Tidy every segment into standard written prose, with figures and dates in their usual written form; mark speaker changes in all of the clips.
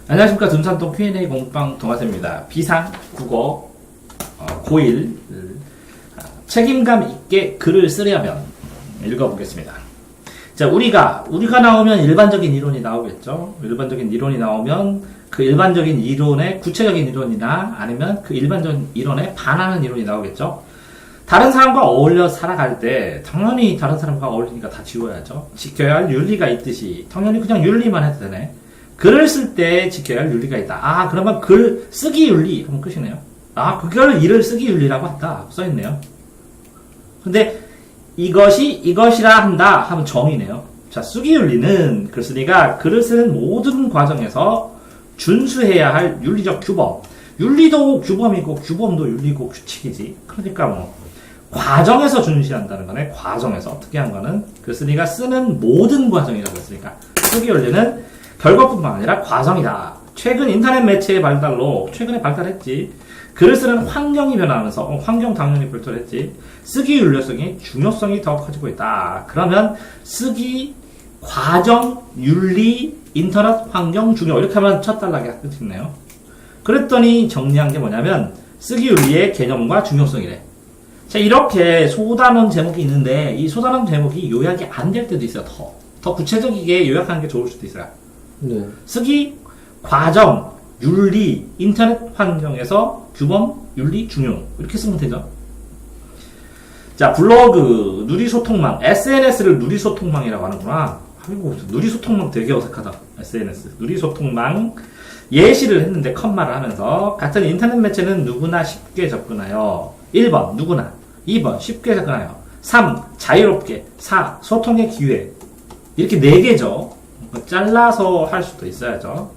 Speaker 1: 안녕하십니까. 둔산동 Q&A 공방 동아쌤입니다. 비상 국어 고1 책임감 있게 글을 쓰려면 읽어보겠습니다. 자, 우리가 나오면 일반적인 이론이 나오겠죠. 일반적인 이론이 나오면 그 일반적인 이론의 구체적인 이론이나 아니면 그 일반적인 이론에 반하는 이론이 나오겠죠. 다른 사람과 어울려 살아갈 때 당연히 다른 사람과 어울리니까 다 지워야죠. 지켜야 할 윤리가 있듯이 당연히 그냥 윤리만 해도 되네. 글을 쓸 때 지켜야 할 윤리가 있다. 아, 그러면 글 쓰기 윤리 하면 끝이네요. 아, 그걸 일을 쓰기 윤리라고 한다. 써있네요. 근데 이것이라 한다 하면 정의네요. 자, 쓰기 윤리는 글쓴이가 글을 쓰는 모든 과정에서 준수해야 할 윤리적 규범. 윤리도 규범이고 규범도 윤리고 규칙이지. 그러니까 뭐 과정에서 준시한다는 거네. 과정에서 특이한 거는 글쓴이가 쓰는 모든 과정이라고 했으니까 쓰기 윤리는 결과뿐만 아니라 과정이다. 최근 인터넷 매체의 발달로 최근에 발달했지. 글을 쓰는 환경이 변화하면서 환경 당연히 발달했지. 쓰기 윤리성이 중요성이 더 커지고 있다. 그러면 쓰기 과정 윤리 인터넷 환경 중요 이렇게 하면 첫 단락이 끝이네요. 그랬더니 정리한 게 뭐냐면 쓰기 윤리의 개념과 중요성이래. 자, 이렇게 소단원 제목이 있는데 이 소단원 제목이 요약이 안 될 때도 있어요. 더 구체적이게 요약하는 게 좋을 수도 있어요.
Speaker 2: 네.
Speaker 1: 쓰기, 과정, 윤리, 인터넷 환경에서 규범, 윤리, 중요 이렇게 쓰면 되죠. 자, 블로그, 누리소통망, SNS를 누리소통망이라고 하는구나. 아이고, 누리소통망 되게 어색하다. SNS, 누리소통망 예시를 했는데 컴마를 하면서 같은 인터넷 매체는 누구나 쉽게 접근하여 1번 누구나 2번 쉽게 접근하여 3. 자유롭게 4. 소통의 기회 이렇게 4개죠. 잘라서 할 수도 있어야죠.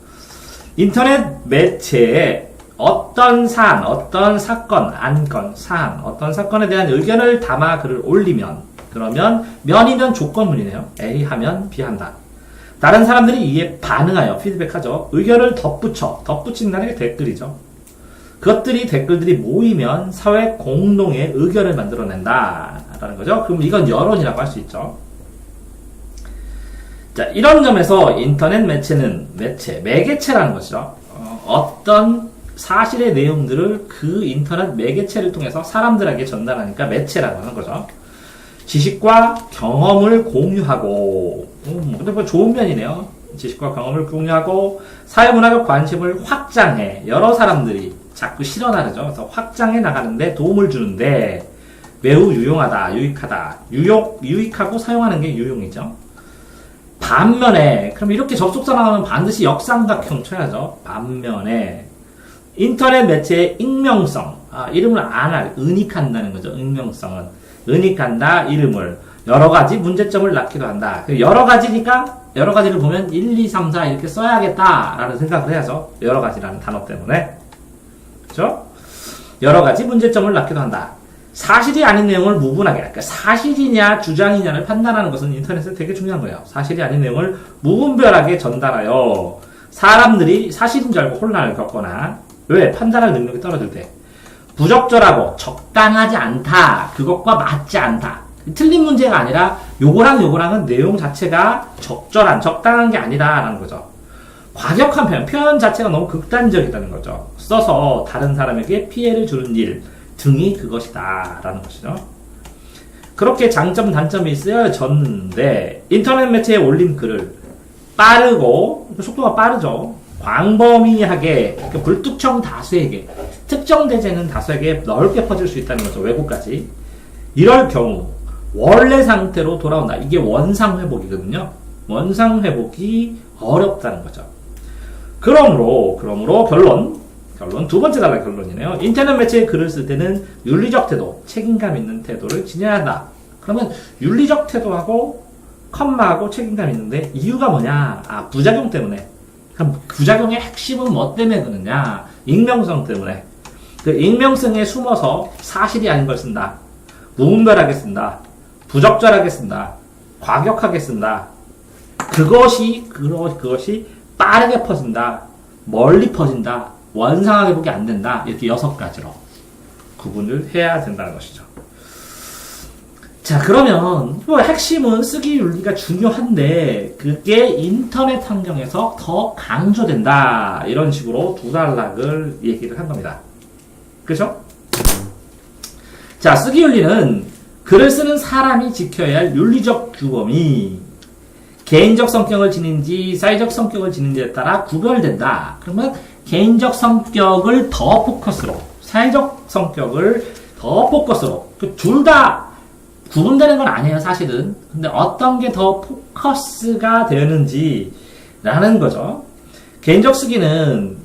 Speaker 1: 인터넷 매체에 어떤 사안, 어떤 사건, 안건, 사안, 어떤 사건에 대한 의견을 담아 글을 올리면 그러면 면이면 조건문이네요. A 하면 B 한다. 다른 사람들이 이에 반응하여 피드백하죠. 의견을 덧붙인다는 게 댓글이죠. 그것들이 댓글들이 모이면 사회 공동의 의견을 만들어낸다 라는 거죠. 그럼 이건 여론이라고 할 수 있죠. 자, 이런 점에서 인터넷 매체는 매개체라는 것이죠. 어떤 사실의 내용들을 그 인터넷 매개체를 통해서 사람들에게 전달하니까 매체라고 하는 거죠. 지식과 경험을 공유하고, 근데 뭐 좋은 면이네요. 지식과 경험을 공유하고, 사회문화적 관심을 확장해, 여러 사람들이 자꾸 실어나르죠. 그래서 확장해 나가는데 도움을 주는데, 매우 유용하다, 유익하다. 유익하고 사용하는 게 유용이죠. 반면에, 그럼 이렇게 접속사 나오면 반드시 역삼각형 쳐야죠. 반면에, 인터넷 매체의 익명성, 이름을 안 할, 은닉한다는 거죠. 익명성은. 은닉한다, 이름을. 여러 가지 문제점을 낳기도 한다. 여러 가지니까, 여러 가지를 보면 1, 2, 3, 4 이렇게 써야겠다라는 생각을 해야죠. 여러 가지라는 단어 때문에. 그죠? 여러 가지 문제점을 낳기도 한다. 사실이 아닌 내용을 무분하게, 그러니까 사실이냐 주장이냐를 판단하는 것은 인터넷에 되게 중요한 거예요. 사실이 아닌 내용을 무분별하게 전달하여 사람들이 사실인 줄 알고 혼란을 겪거나 왜? 판단할 능력이 떨어질 때 부적절하고 적당하지 않다. 그것과 맞지 않다. 틀린 문제가 아니라 요거랑은 내용 자체가 적당한 게 아니다라는 거죠. 과격한 표현 자체가 너무 극단적이라는 거죠. 써서 다른 사람에게 피해를 주는 일 등이 그것이다 라는 것이죠. 그렇게 장점 단점이 쓰여졌는데 인터넷 매체에 올린 글을 빠르고 속도가 빠르죠. 광범위하게 그러니까 불특정 다수에게 특정되지는 다수에게 넓게 퍼질 수 있다는 거죠. 외국까지. 이럴 경우 원래 상태로 돌아온다. 이게 원상회복이거든요. 원상회복이 어렵다는 거죠. 그러므로 결론 두 번째 단락 결론이네요. 인터넷 매체에 글을 쓸 때는 윤리적 태도, 책임감 있는 태도를 지녀야 한다. 그러면 윤리적 태도하고 컴마하고 책임감 있는데 이유가 뭐냐? 부작용 때문에. 그럼 부작용의 핵심은 뭐 때문에 그러냐? 익명성 때문에. 그 익명성에 숨어서 사실이 아닌 걸 쓴다. 무분별하게 쓴다. 부적절하게 쓴다. 과격하게 쓴다. 그것이 빠르게 퍼진다. 멀리 퍼진다. 원상회복이 안 된다. 이렇게 6가지로 구분을 해야 된다는 것이죠. 자, 그러면 뭐 핵심은 쓰기 윤리가 중요한데 그게 인터넷 환경에서 더 강조된다. 이런 식으로 두 단락을 얘기를 한 겁니다. 그죠? 자, 쓰기 윤리는 글을 쓰는 사람이 지켜야 할 윤리적 규범이 개인적 성격을 지닌지 사회적 성격을 지닌지에 따라 구별된다. 그러면 개인적 성격을 더 포커스로, 사회적 성격을 더 포커스로, 둘 다 구분되는 건 아니에요, 사실은. 근데 어떤 게 더 포커스가 되는지라는 거죠. 개인적 쓰기는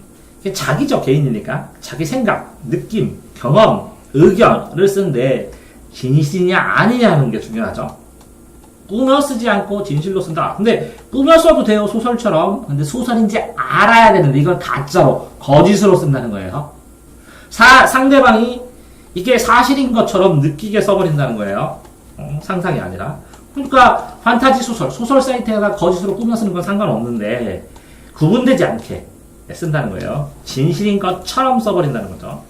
Speaker 1: 자기죠, 개인이니까. 자기 생각, 느낌, 경험, 의견을 쓰는데 진실이냐 아니냐는 게 중요하죠. 꾸며 쓰지 않고 진실로 쓴다. 근데 꾸며 써도 돼요, 소설처럼. 근데 소설인지 알아야 되는데 이걸 가짜로, 거짓으로 쓴다는 거예요. 상대방이 이게 사실인 것처럼 느끼게 써버린다는 거예요. 상상이 아니라. 그러니까 판타지 소설 사이트에다 거짓으로 꾸며 쓰는 건 상관없는데 구분되지 않게 쓴다는 거예요. 진실인 것처럼 써버린다는 거죠.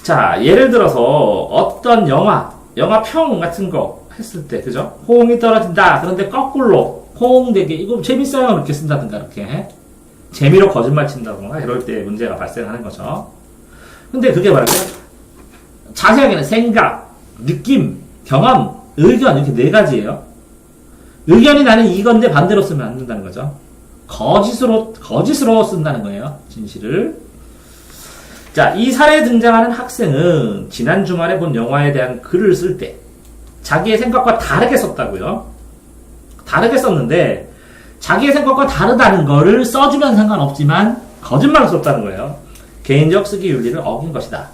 Speaker 1: 자, 예를 들어서 어떤 영화평 같은 거 했을 때, 그죠? 호응이 떨어진다. 그런데 거꾸로 호응되게, 이거 재밌어요. 이렇게 쓴다든가, 이렇게. 재미로 거짓말 친다든가, 이럴 때 문제가 발생하는 거죠. 근데 그게 뭐랄까요? 자세하게는 생각, 느낌, 경험, 의견, 이렇게 네 가지예요. 의견이 나는 이건데 반대로 쓰면 안 된다는 거죠. 거짓으로 쓴다는 거예요. 진실을. 자, 이 사례에 등장하는 학생은 지난 주말에 본 영화에 대한 글을 쓸 때 자기의 생각과 다르게 썼다고요. 다르게 썼는데 자기의 생각과 다르다는 거를 써주면 상관없지만 거짓말로 썼다는 거예요. 개인적 쓰기 윤리를 어긴 것이다.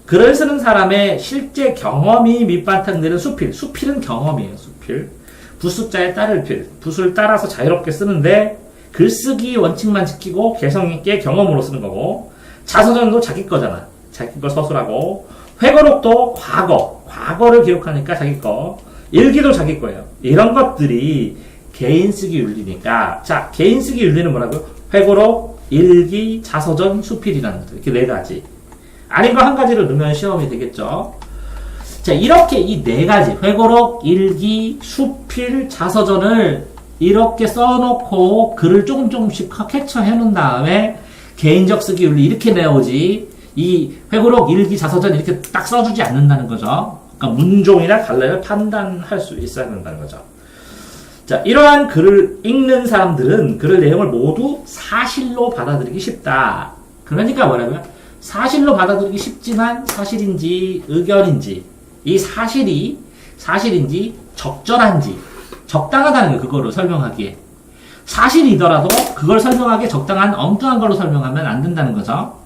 Speaker 1: 글을 쓰는 사람의 실제 경험이 밑바탕되는 수필은 경험이에요. 수필. 부숫자에 따를 필. 붓을 따라서 자유롭게 쓰는데 글쓰기 원칙만 지키고 개성있게 경험으로 쓰는 거고, 자서전도 자기 거잖아. 자기 거 서술하고, 회고록도 과거를 기록하니까 자기 거, 일기도 자기 거예요. 이런 것들이 개인 쓰기 윤리니까. 자, 개인 쓰기 윤리는 뭐라고요? 회고록, 일기, 자서전, 수필이라는 것들. 이렇게 네 가지. 아닌 거 한 가지를 넣으면 시험이 되겠죠. 자, 이렇게 이 네 가지, 회고록, 일기, 수필, 자서전을 이렇게 써놓고 글을 조금씩 캡처해 놓은 다음에 개인적 쓰기 윤리 이렇게 내오지, 이 회고록, 일기, 자서전 이렇게 딱 써주지 않는다는 거죠. 그러니까 문종이나 갈래를 판단할 수 있어야 된다는 거죠. 자, 이러한 글을 읽는 사람들은 글의 내용을 모두 사실로 받아들이기 쉽다. 그러니까 뭐라고요? 사실로 받아들이기 쉽지만 사실인지 의견인지, 이 사실인지 적절한지, 적당하다는 거예요. 그거를 설명하기에. 사실이더라도 그걸 설명하기에 적당한 엉뚱한 걸로 설명하면 안 된다는 거죠.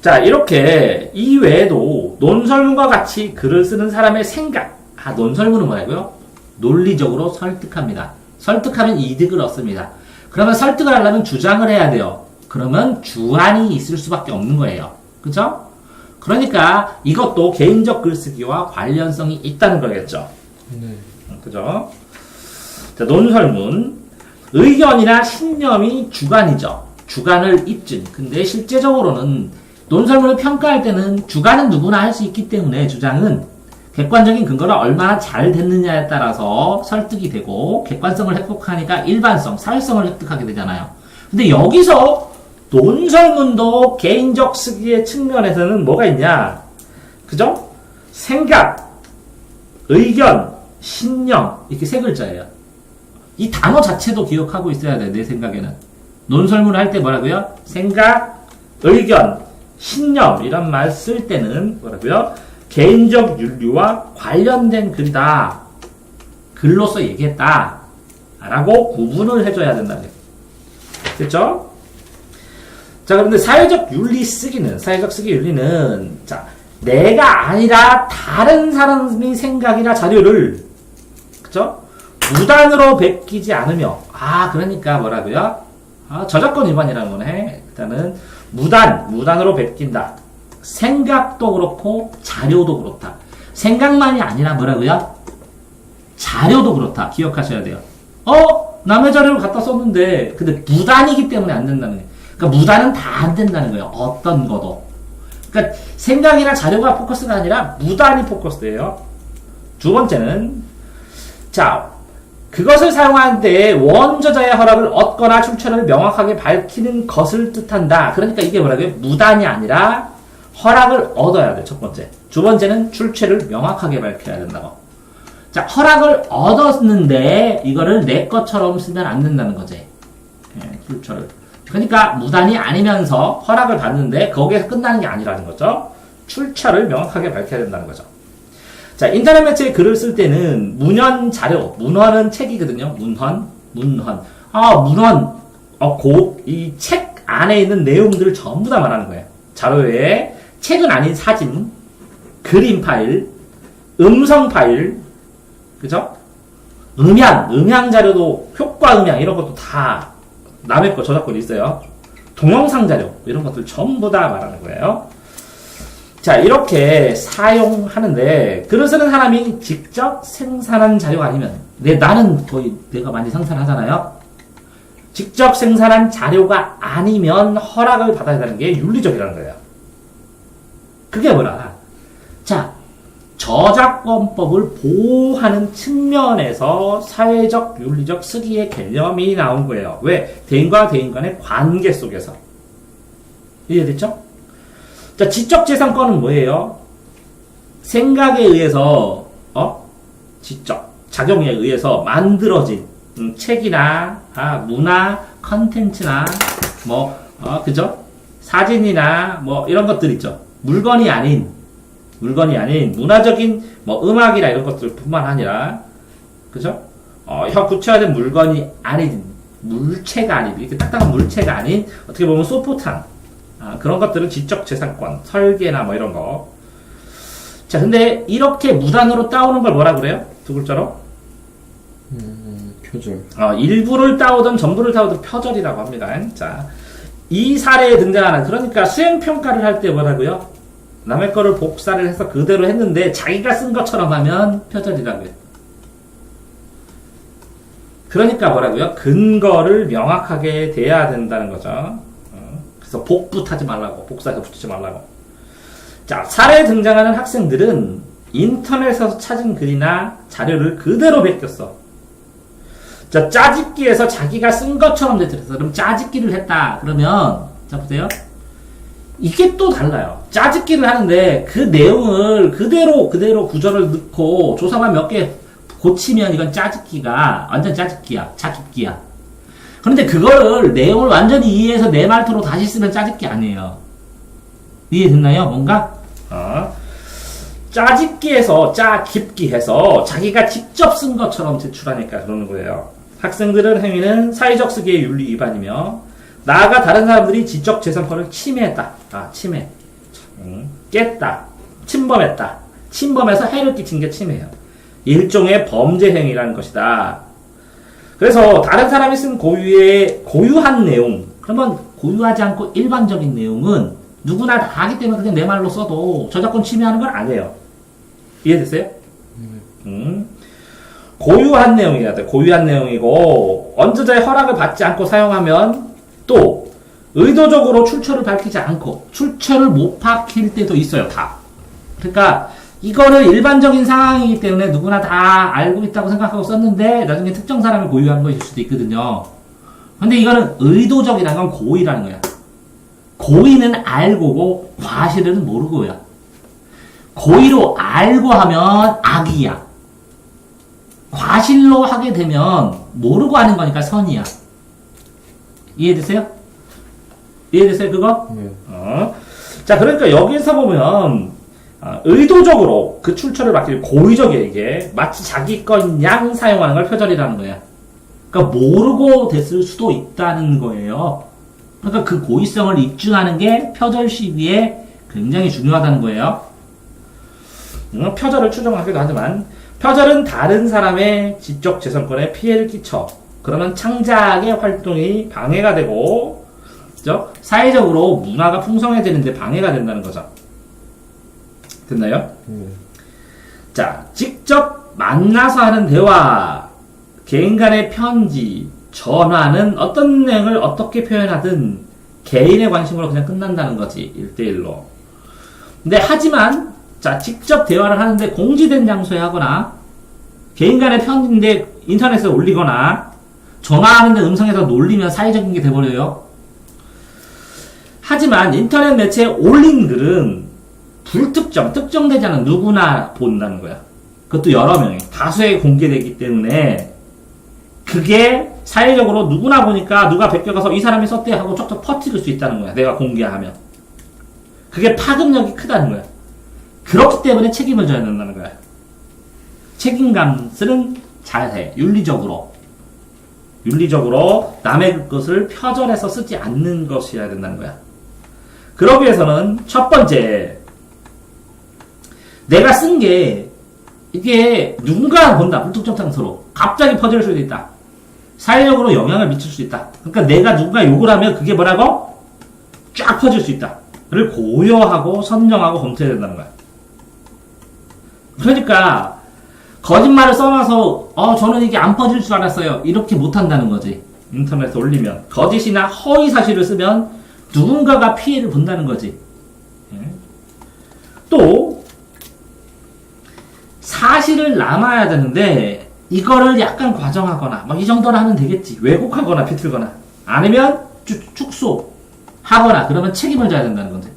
Speaker 1: 자, 이렇게 이외에도 논설문과 같이 글을 쓰는 사람의 생각, 논설문은 뭐라고요? 논리적으로 설득합니다. 설득하면 이득을 얻습니다. 그러면 설득을 하려면 주장을 해야 돼요. 그러면 주안이 있을 수밖에 없는 거예요. 그죠? 그러니까 이것도 개인적 글쓰기와 관련성이 있다는 거겠죠.
Speaker 2: 네.
Speaker 1: 그죠? 자, 논설문. 의견이나 신념이 주관이죠. 주관을 입증. 근데 실제적으로는 논설문을 평가할 때는 주관은 누구나 할 수 있기 때문에 주장은 객관적인 근거가 얼마나 잘 됐느냐에 따라서 설득이 되고, 객관성을 획득하니까 일반성, 사회성을 획득하게 되잖아요. 근데 여기서 논설문도 개인적 쓰기의 측면에서는 뭐가 있냐? 그죠? 생각, 의견, 신념, 이렇게 세 글자예요. 이 단어 자체도 기억하고 있어야 돼, 내 생각에는. 논설문을 할 때 뭐라고요? 생각, 의견, 신념, 이런 말 쓸 때는 뭐라고요? 개인적 윤리와 관련된 글이다. 글로서 얘기했다. 라고 구분을 해줘야 된다는 거예요. 됐죠? 자, 그런데 사회적 쓰기 윤리는, 자, 내가 아니라 다른 사람의 생각이나 자료를, 그죠? 무단으로 베끼지 않으며, 그러니까 뭐라고요? 저작권 위반이라는 거네. 일단은, 무단으로 베낀다. 생각도 그렇고, 자료도 그렇다. 생각만이 아니라 뭐라고요? 자료도 그렇다. 기억하셔야 돼요. 남의 자료를 갖다 썼는데, 근데 무단이기 때문에 안 된다는 거예요. 그러니까 무단은 다 안 된다는 거예요. 어떤 거도. 그러니까 생각이나 자료가 포커스가 아니라 무단히 포커스예요. 두 번째는 자 그것을 사용하는데 원저자의 허락을 얻거나 출처를 명확하게 밝히는 것을 뜻한다. 그러니까 이게 뭐라고요? 무단이 아니라 허락을 얻어야 돼. 첫 번째. 두 번째는 출처를 명확하게 밝혀야 된다고. 자, 허락을 얻었는데 이거를 내 것처럼 쓰면 안 된다는 거지. 예, 출처를. 그러니까 무단이 아니면서 허락을 받는데 거기에서 끝나는 게 아니라는 거죠. 출처를 명확하게 밝혀야 된다는 거죠. 자, 인터넷 매체에 글을 쓸 때는 문헌 자료, 문헌은 책이거든요. 문헌. 문헌. 이 책 안에 있는 내용들을 전부 다 말하는 거예요. 자료에 책은 아닌 사진, 그림 파일, 음성 파일, 그죠? 음향 자료도, 효과 음향, 이런 것도 다 남의 거 저작권이 있어요. 동영상 자료, 이런 것들 전부 다 말하는 거예요. 자, 이렇게 사용하는데, 글을 쓰는 사람이 직접 생산한 자료가 아니면, 나는 거의 내가 많이 생산하잖아요? 직접 생산한 자료가 아니면 허락을 받아야 되는 게 윤리적이라는 거예요. 그게 뭐라? 자, 저작권법을 보호하는 측면에서 사회적, 윤리적 쓰기의 개념이 나온 거예요. 왜? 대인과 대인 간의 관계 속에서. 이해됐죠? 자, 지적재산권은 뭐예요? 생각에 의해서, 작용에 의해서 만들어진, 책이나, 문화, 컨텐츠나, 그죠? 사진이나, 이런 것들 있죠. 물건이 아닌, 문화적인, 음악이나 이런 것들 뿐만 아니라, 그죠? 구체화된 물건이 아닌, 물체가 아닌, 이렇게 딱딱한 물체가 아닌, 어떻게 보면 소포탄, 그런 것들은 지적재산권, 설계나 이런 거. 자, 근데 이렇게 무단으로 따오는 걸 뭐라 그래요? 두 글자로?
Speaker 2: 표절.
Speaker 1: 일부를 따오든 전부를 따오든 표절이라고 합니다. 자, 이 사례에 등장하는, 그러니까 수행평가를 할 때 뭐라고요? 남의 거를 복사를 해서 그대로 했는데 자기가 쓴 것처럼 하면 표절이라고요. 그러니까 뭐라고요? 근거를 명확하게 대야 된다는 거죠. 그래서 복붙하지 말라고, 복사해서 붙이지 말라고. 자, 사례에 등장하는 학생들은 인터넷에서 찾은 글이나 자료를 그대로 베꼈어. 자, 짜집기에서 자기가 쓴 것처럼 됐어. 그럼 짜집기를 했다. 그러면, 자, 보세요. 이게 또 달라요. 짜집기를 하는데 그 내용을 그대로 구절을 넣고 조사만 몇 개 고치면 이건 짜집기가, 완전 짜집기야. 그런데 그거를 내용을 완전히 이해해서 내 말투로 다시 쓰면 짜집기 아니에요. 이해됐나요? 뭔가? 짜집기해서 짜깁기 해서 자기가 직접 쓴 것처럼 제출하니까 그러는 거예요. 학생들은 행위는 사회적 쓰기의 윤리 위반이며 나아가 다른 사람들이 지적재산권을 침해했다. 침해. 깼다. 침범했다. 침범해서 해를 끼친 게 침해예요. 일종의 범죄 행위라는 것이다. 그래서 다른 사람이 쓴 고유한 내용, 그러면 고유하지 않고 일반적인 내용은 누구나 다 하기 때문에 그냥 내 말로 써도 저작권 침해하는 건 아니에요. 이해됐어요? 고유한 내용이야. 고유한 내용이고 언저자의 허락을 받지 않고 사용하면 또 의도적으로 출처를 밝히지 않고 출처를 못 밝힐 때도 있어요. 다. 그러니까 이거를 일반적인 상황이기 때문에 누구나 다 알고 있다고 생각하고 썼는데 나중에 특정 사람이 고유한 것일 수도 있거든요. 근데 이거는 의도적이라는 건 고의라는 거야. 고의는 알고고 과실은 모르고야. 고의로 알고 하면 악이야. 과실로 하게 되면 모르고 하는 거니까 선이야. 이해되세요? 이해되세요 그거?
Speaker 2: 네.
Speaker 1: 자, 그러니까 여기서 보면 의도적으로 그 출처를 밝히는 고의적이에요. 이게 마치 자기 건 양 사용하는 걸 표절이라는 거야. 그러니까 모르고 됐을 수도 있다는 거예요. 그러니까 그 고의성을 입증하는 게 표절 시비에 굉장히 중요하다는 거예요. 표절을 추정하기도 하지만 표절은 다른 사람의 지적재산권에 피해를 끼쳐 그러면 창작의 활동이 방해가 되고, 그죠? 사회적으로 문화가 풍성해지는데 방해가 된다는 거죠. 됐나요? 자, 직접 만나서 하는 대화, 개인 간의 편지, 전화는 어떤 내용을 어떻게 표현하든 개인의 관심으로 그냥 끝난다는 거지. 1대1로. 근데 하지만 자 직접 대화를 하는데 공지된 장소에 하거나 개인 간의 편지인데 인터넷에 올리거나 전화하는데 음성에서 놀리면 사회적인 게 돼버려요. 하지만 인터넷 매체에 올린 글은 특정되지 않은 누구나 본다는 거야. 그것도 여러 명이 다수에 공개되기 때문에 그게 사회적으로 누구나 보니까 누가 베껴가서 이 사람이 썼대 하고 쩍쩍 퍼뜨릴 수 있다는 거야. 내가 공개하면. 그게 파급력이 크다는 거야. 그렇기 때문에 책임을 져야 된다는 거야. 책임감을 자세, 윤리적으로 남의 것을 표절해서 쓰지 않는 것이어야 된다는 거야. 그러기 위해서는 첫 번째, 내가 쓴 게 이게 누군가 본다. 불특정 장소로 갑자기 퍼질 수도 있다. 사회적으로 영향을 미칠 수 있다. 그러니까 내가 누군가 욕을 하면 그게 뭐라고? 쫙 퍼질 수 있다. 를 고려하고 선정하고 검토해야 된다는 거야. 그러니까 거짓말을 써놔서 저는 이게 안 퍼질 줄 알았어요. 이렇게 못한다는 거지. 인터넷에 올리면 거짓이나 허위 사실을 쓰면 누군가가 피해를 본다는 거지. 또 사실을 남아야 되는데 이거를 약간 과정하거나 이 정도는 하면 되겠지. 왜곡하거나 비틀거나 아니면 축소하거나 그러면 책임을 져야 된다는 건데,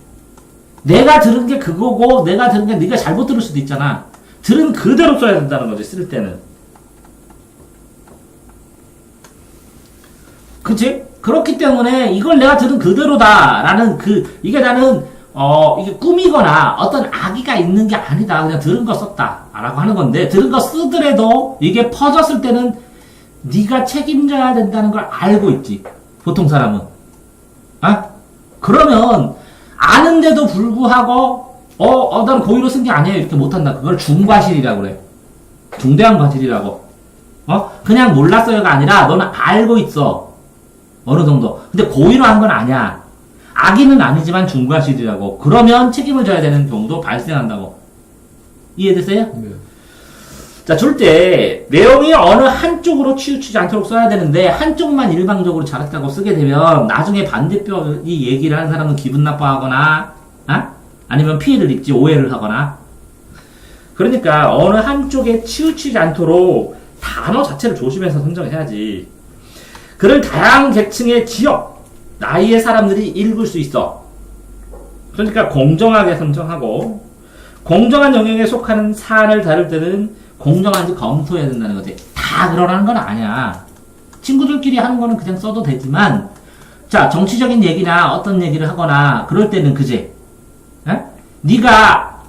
Speaker 1: 내가 들은 게 그거고 내가 들은 게 네가 잘못 들을 수도 있잖아. 들은 그대로 써야 된다는 거지. 쓸 때는. 그치? 그렇기 때문에 이걸 내가 들은 그대로다라는 이게 나는 이게 꾸미거나 어떤 악의가 있는 게 아니다. 그냥 들은 거 썼다라고 하는 건데, 들은 거 쓰더라도 이게 퍼졌을 때는 네가 책임져야 된다는 걸 알고 있지. 보통 사람은. 그러면 아는데도 불구하고 난 고의로 쓴 게 아니에요. 이렇게 못한다. 그걸 중과실이라고 그래. 중대한 과실이라고. 그냥 몰랐어요가 아니라 너는 알고 있어. 어느 정도. 근데 고의로 한 건 아니야. 악의는 아니지만 중과실이라고. 그러면 책임을 져야 되는 경우도 발생한다고. 이해됐어요? 네. 자, 줄 때 내용이 어느 한쪽으로 치우치지 않도록 써야 되는데 한쪽만 일방적으로 잘했다고 쓰게 되면 나중에 반대편이 얘기를 하는 사람은 기분 나빠하거나 아니면 피해를 입지, 오해를 하거나. 그러니까 어느 한쪽에 치우치지 않도록 단어 자체를 조심해서 선정해야지. 글을 다양한 계층의 지역, 나이의 사람들이 읽을 수 있어. 그러니까 공정하게 선정하고, 공정한 영역에 속하는 사안을 다룰 때는 공정한지 검토해야 된다는 거지. 다 그러라는 건 아니야. 친구들끼리 하는 거는 그냥 써도 되지만, 자, 정치적인 얘기나 어떤 얘기를 하거나 그럴 때는 그지. 네가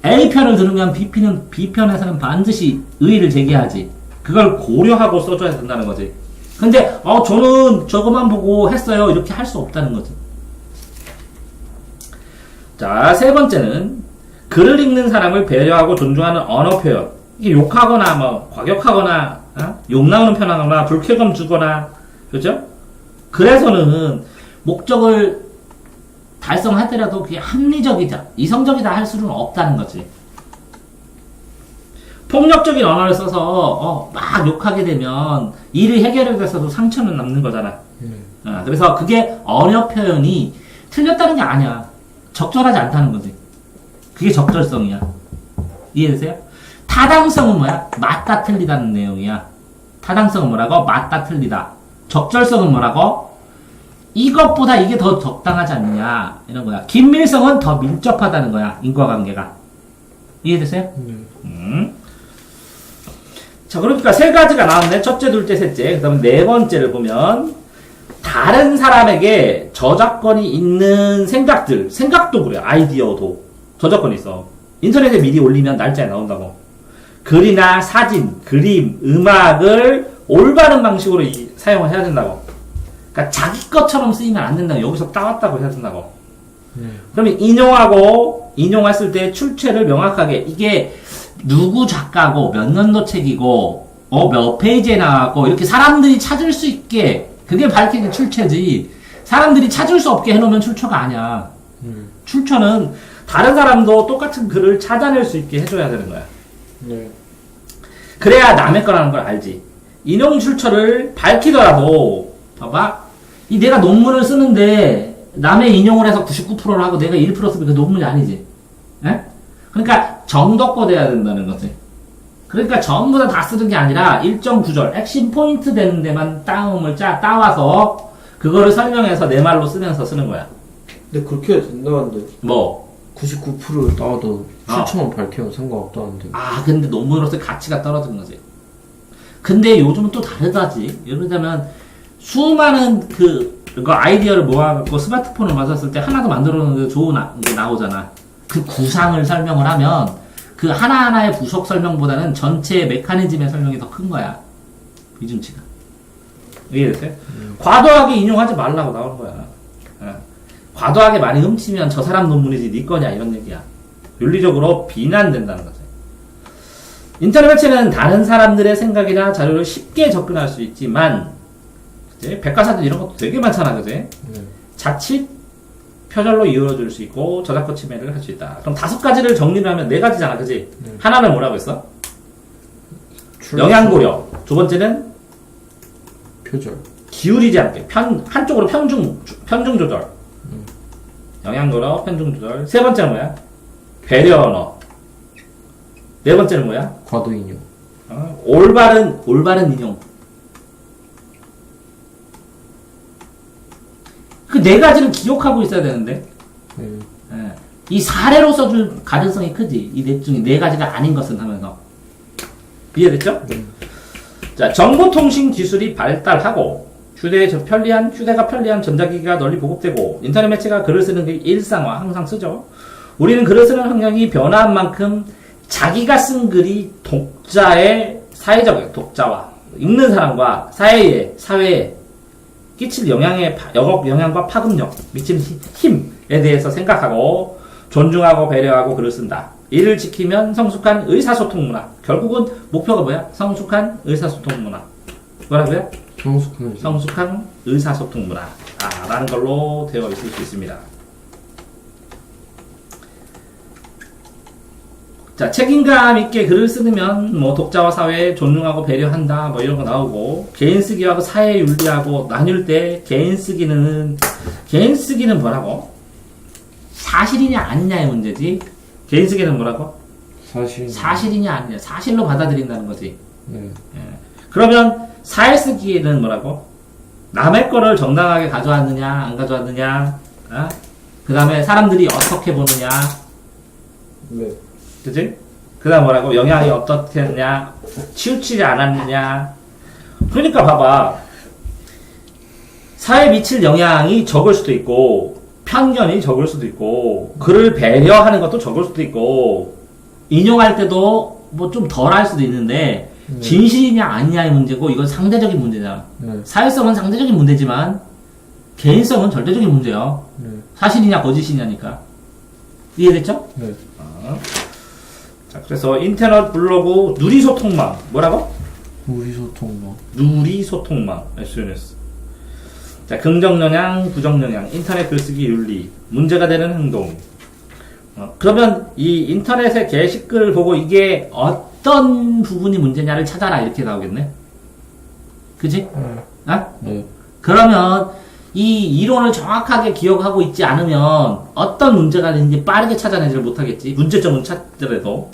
Speaker 1: A편을 들으면 B편에서는 반드시 의의를 제기하지. 그걸 고려하고 써줘야 된다는 거지. 근데 저는 저거만 보고 했어요. 이렇게 할 수 없다는 거지. 자, 세 번째는 글을 읽는 사람을 배려하고 존중하는 언어 표현. 이게 욕하거나 과격하거나 욕 나오는 표현하거나 불쾌감 주거나, 그죠? 그래서는 목적을 달성하더라도 그게 합리적이다, 이성적이다 할 수는 없다는 거지. 폭력적인 언어를 써서 막 욕하게 되면 일이 해결돼서도 상처는 남는 거잖아. 그래서 그게 언어 표현이 틀렸다는 게 아니야. 적절하지 않다는 거지. 그게 적절성이야. 이해되세요? 타당성은 뭐야? 맞다 틀리다는 내용이야. 타당성은 뭐라고? 맞다 틀리다. 적절성은 뭐라고? 이것보다 이게 더 적당하지 않느냐 이런 거야. 긴밀성은 더 밀접하다는 거야. 인과관계가. 이해되세요? 자, 그러니까 세 가지가 나왔네. 첫째, 둘째, 셋째. 그 다음에 네 번째를 보면 다른 사람에게 저작권이 있는 생각도 그래. 아이디어도 저작권이 있어. 인터넷에 미리 올리면 날짜에 나온다고. 글이나 사진, 그림, 음악을 올바른 방식으로 사용을 해야 된다고. 그러니까 자기 것처럼 쓰이면 안 된다고. 여기서 따왔다고 해야 된다고. 그러면 인용했을 때 출처를 명확하게, 이게 누구 작가고 몇 년도 책이고 몇 페이지에 나왔고 이렇게 사람들이 찾을 수 있게 그게 밝히는 출처지. 사람들이 찾을 수 없게 해놓으면 출처가 아니야. 출처는 다른 사람도 똑같은 글을 찾아낼 수 있게 해줘야 되는 거야. 그래야 남의 거라는 걸 알지. 인용 출처를 밝히더라도 봐봐, 내가 논문을 쓰는데 남의 인용을 해서 99%를 하고 내가 1% 쓰면 그 논문이 아니지. 예? 그러니까 정독보돼야 된다는 거지. 그러니까 전부 다 쓰는 게 아니라 일정 구절, 핵심 포인트 되는 데만 따옴을 따와서 그거를 설명해서 내 말로 쓰면서 쓰는 거야.
Speaker 2: 근데 그렇게 해야 된다는데
Speaker 1: 뭐?
Speaker 2: 99%를 따와도 출처만 밝히면 상관없다는데.
Speaker 1: 아, 근데 논문으로서 가치가 떨어지는 거지. 근데 요즘은 또 다르다지. 예를 들자면 수많은 그거 아이디어를 모아갖고 스마트폰을 맞았을 때 하나도 만들어 놓는 게 좋은 게 나오잖아. 그 구상을 설명을 하면 그 하나하나의 부속 설명보다는 전체 메커니즘의 설명이 더 큰 거야. 기준치가. 이해됐어요? 과도하게 인용하지 말라고 나오는 거야. 과도하게 많이 훔치면 저 사람 논문이지 네 거냐 이런 얘기야. 윤리적으로 비난된다는 거지. 인터넷 매체는 다른 사람들의 생각이나 자료를 쉽게 접근할 수 있지만 그치? 백과사전 이런 것도 되게 많잖아. 그치? 자칫 표절로 이루어질 수 있고 저작권 침해를 할 수 있다. 그럼 5가지를 정리를 하면 4가지잖아. 그치? 하나는 뭐라고 했어? 영양 고려. 두 번째는
Speaker 2: 표절.
Speaker 1: 기울이지 않게 한쪽으로 편중 조절. 영양 고려, 편중 조절. 세 번째는 뭐야? 배려 언어. 네 번째는 뭐야?
Speaker 2: 과도 인용.
Speaker 1: 올바른 인용. 그 4가지를 기억하고 있어야 되는데. 예. 이 사례로 써줄 가능성이 크지. 이 넷 중에 4가지가 아닌 것은 하면서. 이해됐죠? 자, 정보통신 기술이 발달하고 휴대가 편리한 전자기기가 널리 보급되고 인터넷 매체가 글을 쓰는 게 일상화 항상 쓰죠. 우리는 글을 쓰는 환경이 변화한 만큼 자기가 쓴 글이 독자와 읽는 사람과 사회에 끼칠 영향과 파급력, 미치는 힘에 대해서 생각하고 존중하고 배려하고 글을 쓴다. 이를 지키면 성숙한 의사소통 문화. 결국은 목표가 뭐야? 성숙한 의사소통 문화. 뭐라고요? 성숙한 의사소통 문화. 라는 걸로 되어 있을 수 있습니다. 자, 책임감 있게 글을 쓰면 뭐 독자와 사회에 존중하고 배려한다 뭐 이런 거 나오고 개인 쓰기하고 사회 윤리하고 나뉠 때 개인 쓰기는 뭐라고? 사실이냐 아니냐의 문제지. 개인 쓰기는 뭐라고? 사실이냐 아니냐. 사실로 받아들인다는 거지. 예. 그러면 사회 쓰기는 뭐라고? 남의 거를 정당하게 가져왔느냐 안 가져왔느냐. 그 다음에 사람들이 어떻게 보느냐.
Speaker 2: 네.
Speaker 1: 그치? 그 다음 뭐라고? 영향이 어떻게 했냐? 치우치지 않았느냐? 그러니까 봐봐. 사회에 미칠 영향이 적을 수도 있고, 편견이 적을 수도 있고, 글을 배려하는 것도 적을 수도 있고, 인용할 때도 뭐 좀 덜 할 수도 있는데, 진실이냐 아니냐의 문제고, 이건 상대적인 문제잖아. 사회성은 상대적인 문제지만, 개인성은 절대적인 문제야. 사실이냐 거짓이냐니까. 이해됐죠?
Speaker 2: 네.
Speaker 1: 자, 그래서 인터넷 블로그 누리소통망 뭐라고? 누리소통망 SNS. 자, 긍정 영향, 부정 영향, 인터넷 글쓰기 윤리, 문제가 되는 행동. 그러면 이 인터넷의 게시글을 보고 이게 어떤 부분이 문제냐를 찾아라 이렇게 나오겠네. 그지? 네. 그러면 이 이론을 정확하게 기억하고 있지 않으면 어떤 문제가 있는지 빠르게 찾아내지를 못하겠지. 문제점은 찾더라도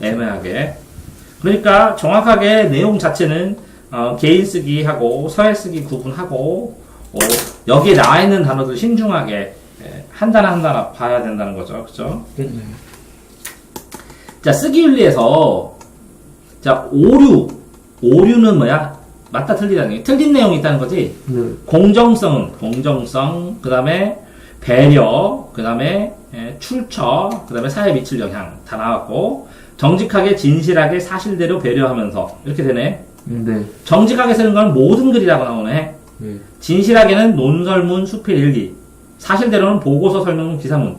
Speaker 1: 애매하게. 그러니까 정확하게 내용 자체는 개인 쓰기하고 서예 쓰기 구분하고 여기에 나와 있는 단어들 신중하게 한 단어 한 단어 봐야 된다는 거죠. 그죠? 자, 쓰기 윤리에서 자, 오류는 뭐야? 맞다 틀리다는 게 틀린 내용이 있다는 거지. 공정성, 그 다음에 배려, 그 다음에 출처, 그 다음에 사회에 미칠 영향 다 나왔고 정직하게 진실하게 사실대로 배려하면서 이렇게 되네.
Speaker 2: 네.
Speaker 1: 정직하게 쓰는 건 모든 글이라고 나오네. 진실하게는 논설문, 수필, 일기, 사실대로는 보고서, 설명문, 기사문,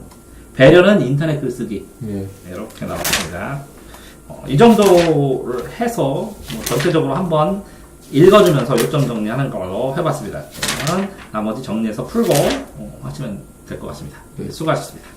Speaker 1: 배려는 인터넷 글쓰기. 이렇게 나왔습니다. 이 정도를 해서 뭐 전체적으로 한번 읽어주면서 요점 정리하는 걸로 해봤습니다. 나머지 정리해서 풀고 하시면 될 것 같습니다. 수고하셨습니다.